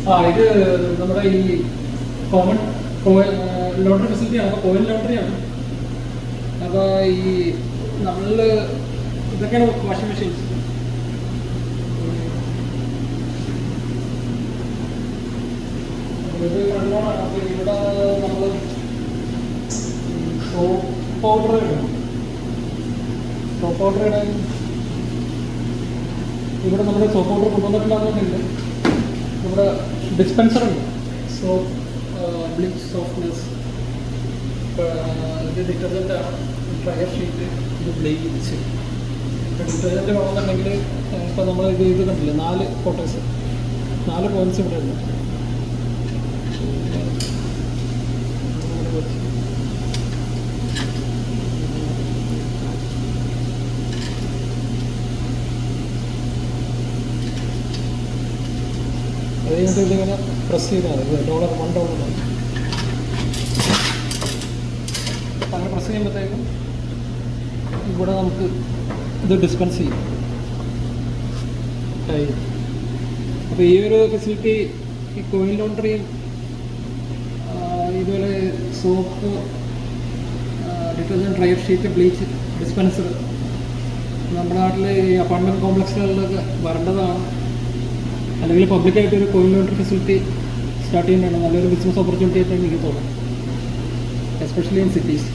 ഇത് നമ്മുടെ ഈ കോമൺ ലോണ്ടറി ഫെസിലിറ്റിയാണ്. അപ്പോൾ കോയിൻ ലോണ്ടറിയാണ്. അപ്പോൾ ഈ നമ്മൾ ഇതൊക്കെയാണ് വാഷിംഗ് മെഷീൻസ്. ഇത് കണ്ടുകൊണ്ടാണ്. അപ്പോൾ ഇവിടെ നമ്മൾ സോപ്പ് പൗഡർ ഇടണം. സോപ്പ് പൗഡർ ഇടാൻ ഇവിടെ നമ്മൾ സോപ്പ് പൗഡർ കൊണ്ടുവന്നിട്ടുണ്ടാകുന്നുണ്ട്. നമ്മുടെ ഡിസ്പെൻസർ ഉണ്ട്. സോപ്പ്, ബ്ലീച്ച്, സോഫ്റ്റ്നെസ്, ഇത് ഡിറ്റർജൻറ്റാണ്. ഡ്രയർ ഷീറ്റ്, ഇത് ബ്ലീച്ച്. ഇപ്പോൾ ഡിറ്റർജൻറ്റ് വേണമെന്നുണ്ടെങ്കിൽ ഇപ്പോൾ നമ്മൾ ഇത് കണ്ടില്ലേ 4 കോട്ടേഴ്സ്, 4 പോയിൻറ്റ്സ് ഇവിടെ ഉണ്ട്. അത് കഴിഞ്ഞിട്ട് ഇതിങ്ങനെ പ്രസ് ചെയ്താൽ മതി. $1 അങ്ങനെ പ്രസ് ചെയ്യുമ്പോഴത്തേക്കും ഇവിടെ നമുക്ക് ഇത് ഡിസ്പെൻസ് ചെയ്യും. അപ്പോൾ ഈ ഒരു ഫെസിലിറ്റി ഈ കോയിൻ ലോണ്ടറിയും ഇതുപോലെ soap, detergent, dryer sheet, bleach, dispenser നമ്മുടെ നാട്ടിൽ ഈ അപ്പാർട്ട്മെൻറ്റ് കോംപ്ലക്സുകളിലൊക്കെ വരേണ്ടതാണ്. അല്ലെങ്കിൽ പബ്ലിക്കായിട്ടൊരു കോയിൻ ലോണ്ടറി ഫെസിലിറ്റി സ്റ്റാർട്ട് ചെയ്യുന്നതാണ് നല്ലൊരു ബിസിനസ് ഓപ്പർച്യൂണിറ്റി ആയിട്ട് എനിക്ക് തോന്നുന്നു, എസ്പെഷ്യലി ഇൻ സിറ്റീസ്.